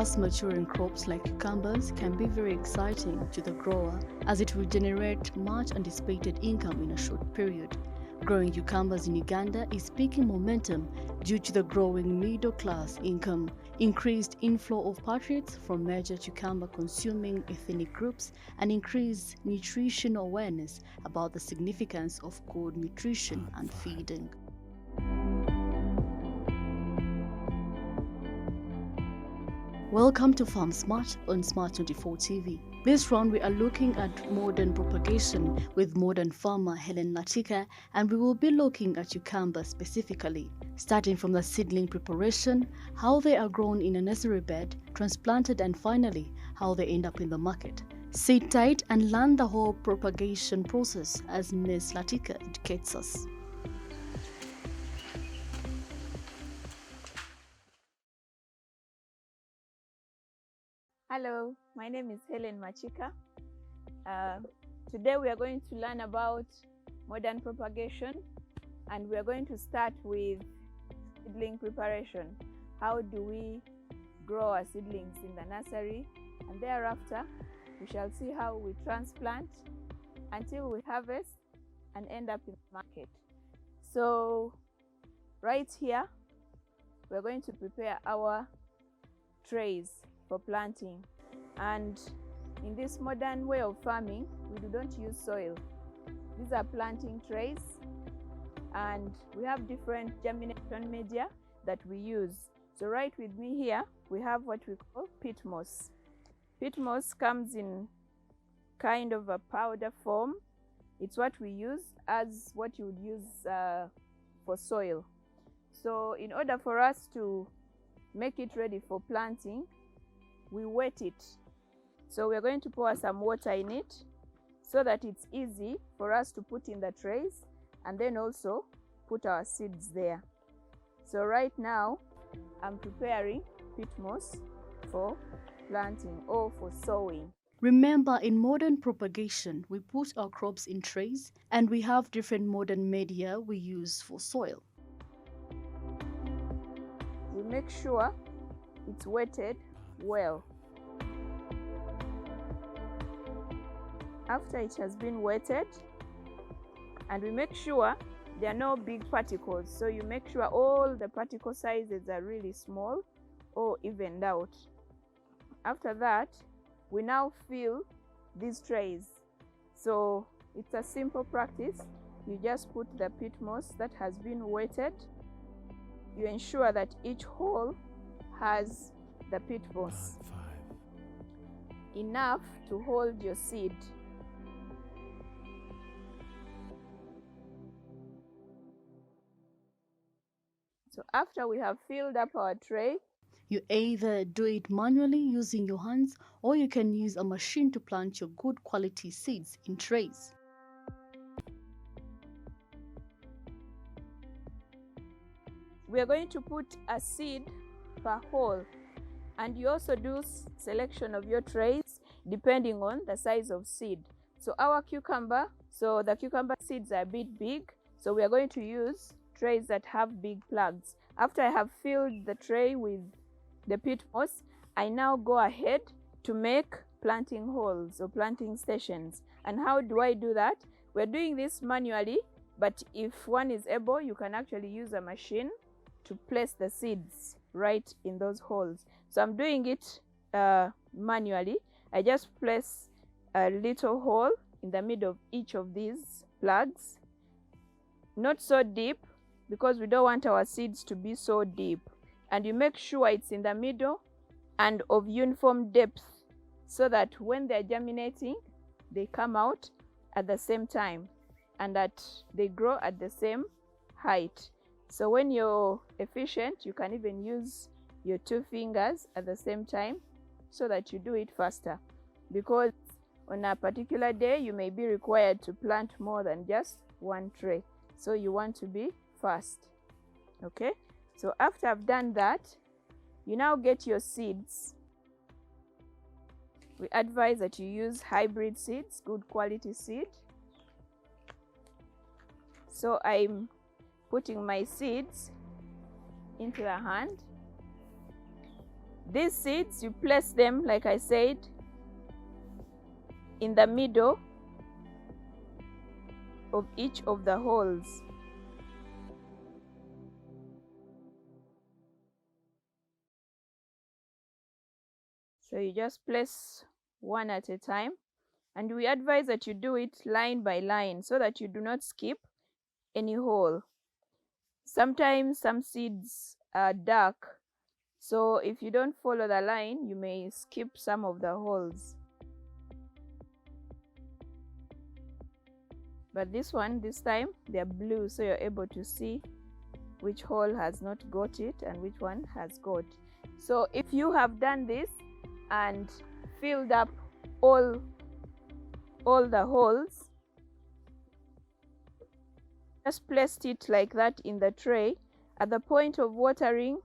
fast maturing crops like cucumbers can be very exciting to the grower as it will generate much anticipated income in a short period. Growing cucumbers in Uganda is picking momentum due to the growing middle-class income, increased inflow of expatriates from major cucumber-consuming ethnic groups, and increased nutritional awareness about the significance of good nutrition and feeding. Welcome to Farm Smart on Smart 24 TV. This round we are looking at modern propagation with modern farmer Helen Latika, and we will be looking at cucumbers specifically, starting from the seedling preparation, how they are grown in a nursery bed, transplanted, and finally how they end up in the market. Sit tight and learn the whole propagation process as Ms. Latika educates us. Hello, my name is Helen Machika. Today we are going to learn about modern propagation, and we are going to start with seedling preparation. How do we grow our seedlings in the nursery? And thereafter, we shall see how we transplant until we harvest and end up in the market. So right here, we're going to prepare our trays for planting, and in this modern way of farming we don't use soil. These are planting trays, and we have different germination media that we use. So right with me here we have what we call peat moss. Peat moss comes in kind of a powder form. It's what we use as what you would use for soil. So in order for us to make it ready for planting, we wet it. So we're going to pour some water in it so that it's easy for us to put in the trays and then also put our seeds there. So right now I'm preparing peat moss for planting or for sowing. Remember, in modern propagation, we put our crops in trays and we have different modern media we use for soil. We make sure it's wetted well. After it has been wetted, and we make sure there are no big particles, so you make sure all the particle sizes are really small or evened out. After that, we now fill these trays. So it's a simple practice. You just put the peat moss that has been wetted. You ensure that each hole has the peat moss enough to hold your seed. So after we have filled up our tray, you either do it manually using your hands, or you can use a machine to plant your good quality seeds in trays. We are going to put a seed per hole, and you also do selection of your trays depending on the size of seed. So our cucumber, so the cucumber seeds are a bit big, so we are going to use trays that have big plugs. After I have filled the tray with the peat moss, I now go ahead to make planting holes or planting stations. And how do I do that? We're doing this manually, but if one is able, you can actually use a machine to place the seeds right in those holes. So I'm doing it manually. I just place a little hole in the middle of each of these plugs, not so deep because we don't want our seeds to be so deep, and you make sure it's in the middle and of uniform depth so that when they're germinating they come out at the same time and that they grow at the same height. So when you're efficient, you can even use your 2 fingers at the same time so that you do it faster, because on a particular day you may be required to plant more than just one tray, so you want to be fast. Okay, so after I've done that, you now get your seeds. We advise that you use hybrid seeds, good quality seed. So I'm putting my seeds into the hand. These seeds, you place them, like I said, in the middle of each of the holes. So you just place one at a time, and we advise that you do it line by line so that you do not skip any hole. Sometimes some seeds are dark, so if you don't follow the line, you may skip some of the holes. But this time, they're blue, so you're able to see which hole has not got it and which one has got. So if you have done this and filled up all the holes, just placed it like that in the tray, at the point of watering,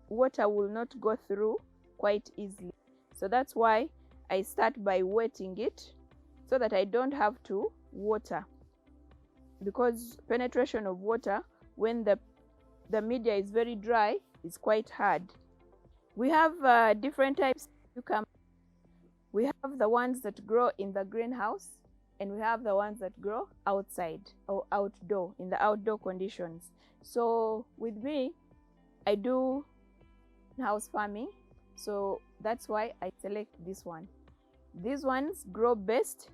water will not go through quite easily. So that's why I start by wetting it so that I don't have to water, because penetration of water when the media is very dry is quite hard. We have different types of cucumber. We have the ones that grow in the greenhouse, and we have the ones that grow outside or outdoor, in the outdoor conditions. So with me, I do house farming, so that's why I select this one. These ones grow best.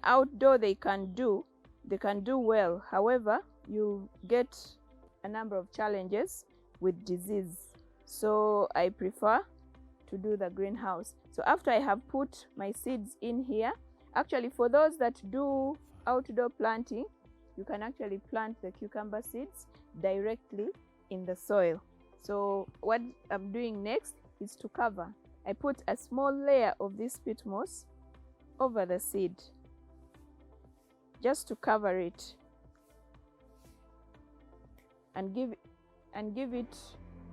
Outdoor they can do well. However, you get a number of challenges with disease, so I prefer to do the greenhouse. So after I have put my seeds in here, actually for those that do outdoor planting, you can actually plant the cucumber seeds directly in the soil. So what I'm doing next is to cover. I put a small layer of this peat moss over the seed, just to cover it and give it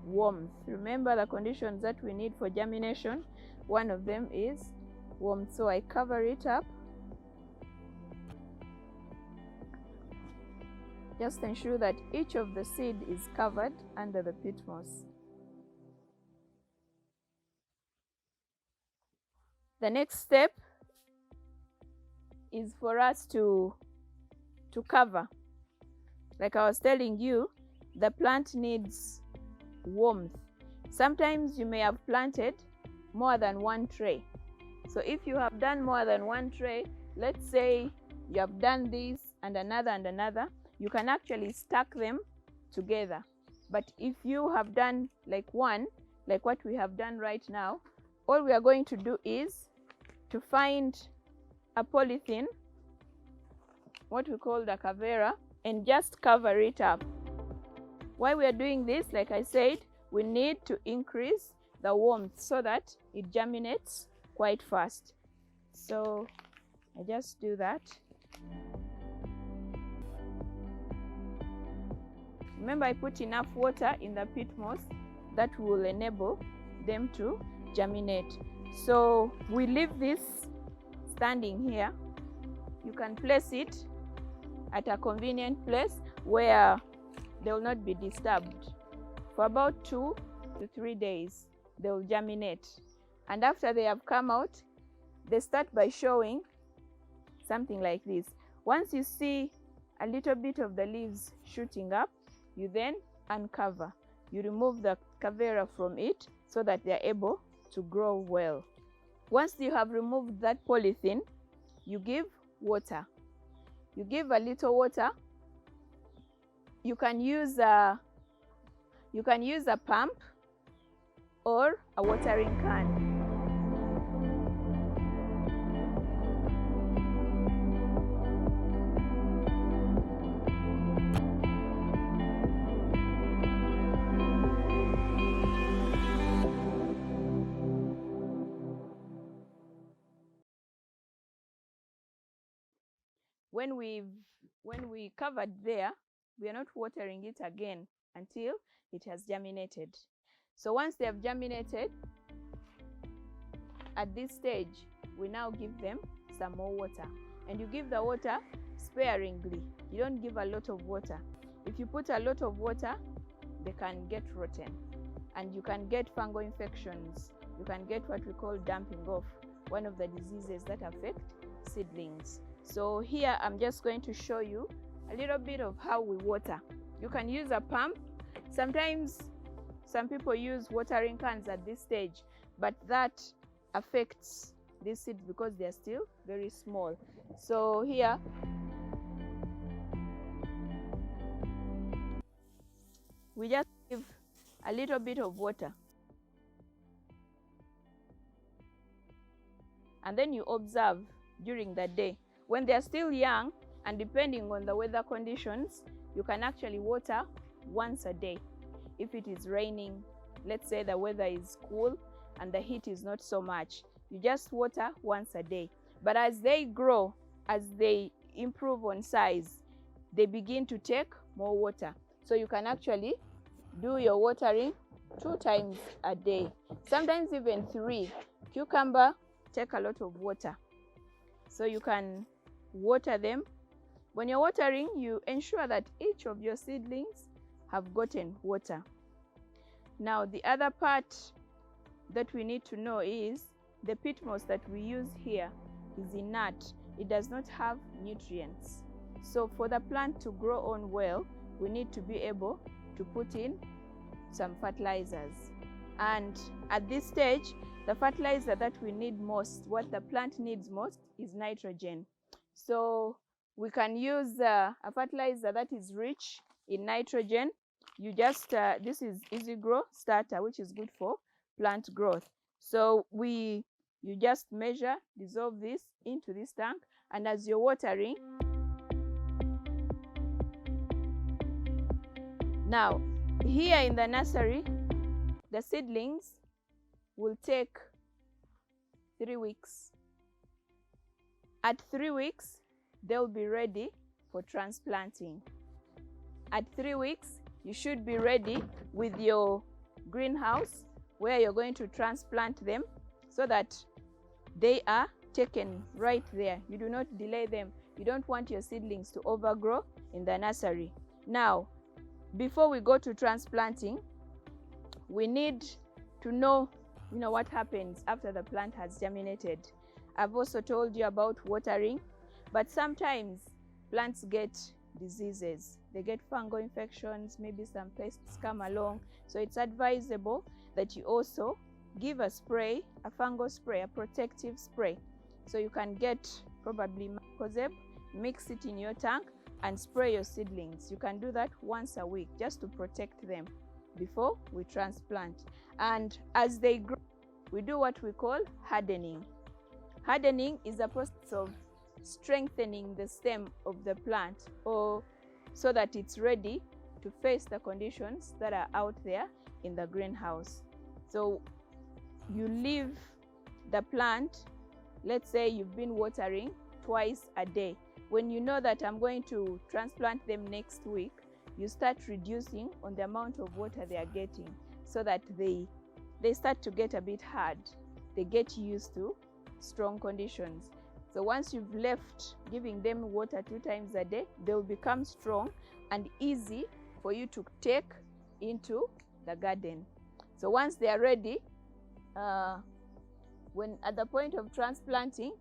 warmth. Remember the conditions that we need for germination, one of them is warmth. So I cover it up, just ensure that each of the seed is covered under the peat moss. The next step is for us to cover. Like I was telling you, the plant needs warmth. Sometimes you may have planted more than one tray. So if you have done more than one tray, let's say you have done this and another, you can actually stack them together. But if you have done like one, like what we have done right now, all we are going to do is to find a polythene, what we call the cavera, and just cover it up. Why we are doing this, like I said, we need to increase the warmth so that it germinates quite fast. So I just do that. Remember, I put enough water in the peat moss that will enable them to germinate. So we leave this standing here. You can place it at a convenient place where they will not be disturbed. For about 2 to 3 days, they will germinate. And after they have come out, they start by showing something like this. Once you see a little bit of the leaves shooting up, you then uncover. You remove the cavera from it so that they are able to grow well. Once you have removed that polythene, you give water. You give a little water. You can use a pump or a watering can. When we covered there, we are not watering it again until it has germinated. So once they have germinated, at this stage, we now give them some more water. And you give the water sparingly. You don't give a lot of water. If you put a lot of water, they can get rotten. and you can get fungal infections. You can get what we call damping off, one of the diseases that affect seedlings. So here I'm just going to show you a little bit of how we water. You can use a pump. Sometimes some people use watering cans at this stage, but that affects these seeds because they are still very small. So here we just give a little bit of water, and then you observe during the day. When they are still young, and depending on the weather conditions, you can actually water once a day. If it is raining, let's say the weather is cool and the heat is not so much, you just water once a day. But as they grow, as they improve on size, they begin to take more water. So you can actually do your watering 2 times a day, sometimes even 3. Cucumber take a lot of water, so you can water them. When you're watering, you ensure that each of your seedlings have gotten water. Now, the other part that we need to know is the pit moss that we use here is inert. It does not have nutrients. So for the plant to grow on well, we need to be able to put in some fertilizers. And at this stage, the fertilizer that we need most, what the plant needs most, is nitrogen. So we can use a fertilizer that is rich in nitrogen. You just, this is Easy Grow Starter, which is good for plant growth. So you just measure, dissolve this into this tank, and as you're watering, now here in the nursery, the seedlings will take 3 weeks. At 3 weeks, they'll be ready for transplanting. At 3 weeks, you should be ready with your greenhouse where you're going to transplant them so that they are taken right there. You do not delay them. You don't want your seedlings to overgrow in the nursery. Now, before we go to transplanting, we need to know, what happens after the plant has germinated. I've also told you about watering, but sometimes plants get diseases. They get fungal infections, maybe some pests come along. So it's advisable that you also give a spray, a fungal spray, a protective spray. So you can get probably Mancozeb, mix it in your tank and spray your seedlings. You can do that once a week just to protect them before we transplant. And as they grow, we do what we call hardening. Hardening is a process of strengthening the stem of the plant, or so that it's ready to face the conditions that are out there in the greenhouse. So you leave the plant, let's say you've been watering twice a day. When you know that I'm going to transplant them next week, you start reducing on the amount of water they are getting so that they start to get a bit hard. They get used to strong conditions. So once you've left giving them water 2 times a day, they'll become strong and easy for you to take into the garden. So once they are ready, when at the point of transplanting,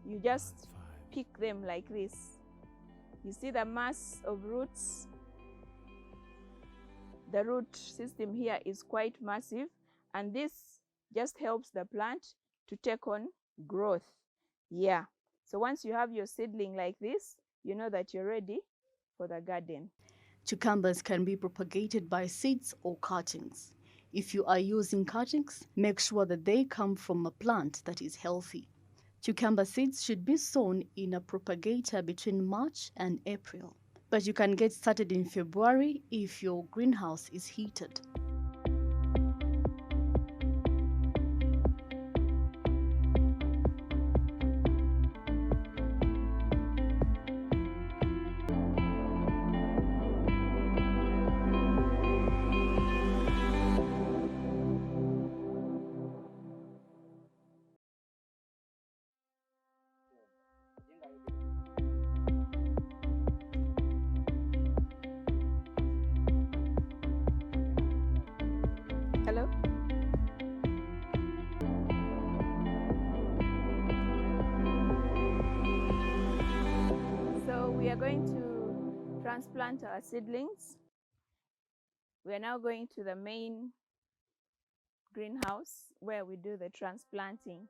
you just pick them like this. You see the mass of roots? The root system here is quite massive, and this just helps the plant to take on growth. Yeah. So once you have your seedling like this, you know that you're ready for the garden. Cucumbers can be propagated by seeds or cuttings. If you are using cuttings, make sure that they come from a plant that is healthy. Cucumber seeds should be sown in a propagator between March and April, but you can get started in February if your greenhouse is heated. transplant our seedlings. We are now going to the main greenhouse where we do the transplanting.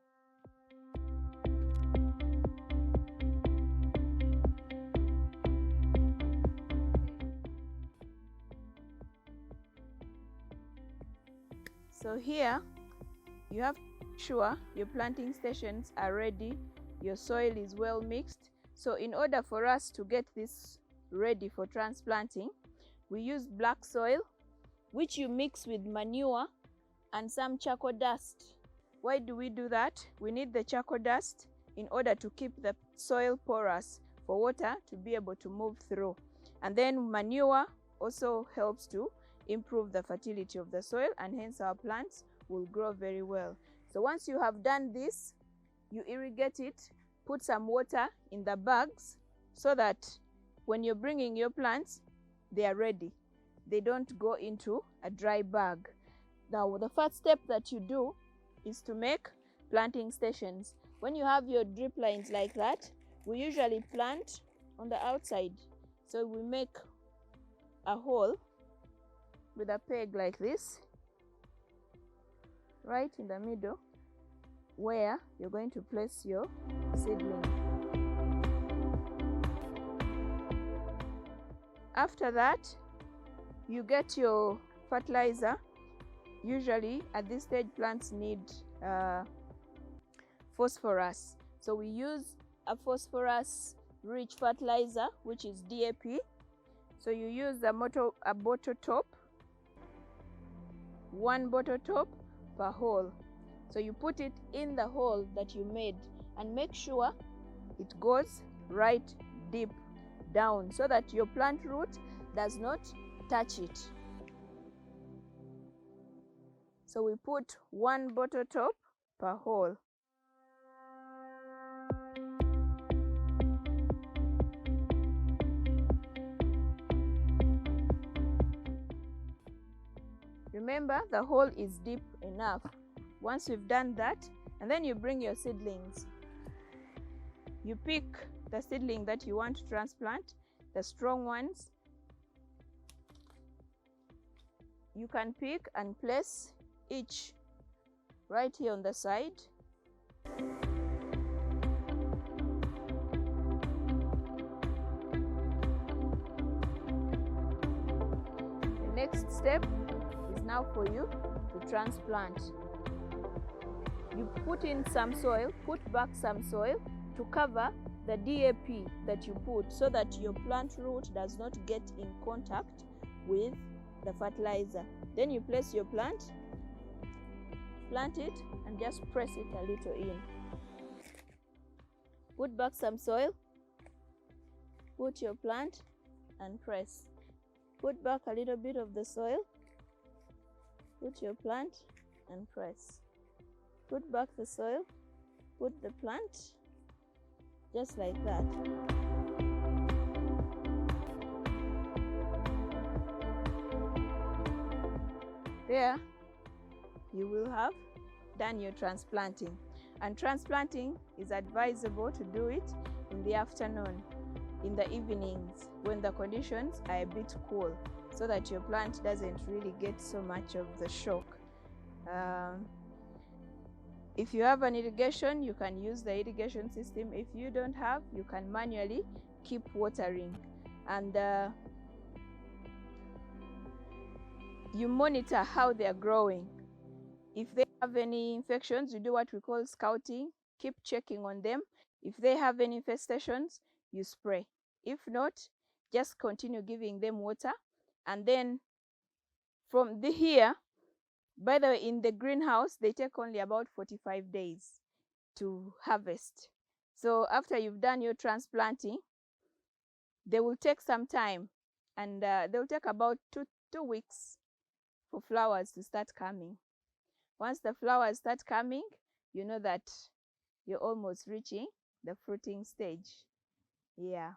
So here you have to make sure your planting stations are ready, your soil is well mixed. So in order for us to get this ready for transplanting, we use black soil, which you mix with manure and some charcoal dust. Why do we do that? We need the charcoal dust in order to keep the soil porous for water to be able to move through. And then manure also helps to improve the fertility of the soil, and hence our plants will grow very well. So once you have done this, you irrigate it, put some water in the bags so that when you're bringing your plants, they are ready. They don't go into a dry bag. Now, the first step that you do is to make planting stations. When you have your drip lines like that, we usually plant on the outside. So we make a hole with a peg like this, right in the middle, where you're going to place your seedling. After that, you get your fertilizer. Usually at this stage, plants need phosphorus. So we use a phosphorus rich fertilizer, which is DAP. So you use a bottle top, one bottle top per hole. So you put it in the hole that you made and make sure it goes right deep down so that your plant root does not touch it. So we put one bottle top per hole. Remember, the hole is deep enough. Once you've done that, and then you bring your seedlings. You pick the seedling that you want to transplant, the strong ones. You can pick and place each right here on the side. The next step is now for you to transplant. You put in some soil, put back some soil to cover the DAP that you put so that your plant root does not get in contact with the fertilizer. Then you place your plant it, and just press it a little in. Put back some soil, put your plant and press. Put back a little bit of the soil, put your plant and press. Put back the soil, put the plant, just like that. There, you will have done your transplanting. And transplanting is advisable to do it in the afternoon, in the evenings, when the conditions are a bit cool, so that your plant doesn't really get so much of the shock. If you have an irrigation, you can use the irrigation system. If you don't have, you can manually keep watering. And you monitor how they are growing. If they have any infections, you do what we call scouting. Keep checking on them. If they have any infestations, you spray. If not, just continue giving them water. And then from here, by the way, in the greenhouse, they take only about 45 days to harvest. So after you've done your transplanting, they will take some time, and they'll take about two weeks for flowers to start coming. Once the flowers start coming, you know that you're almost reaching the fruiting stage. Yeah.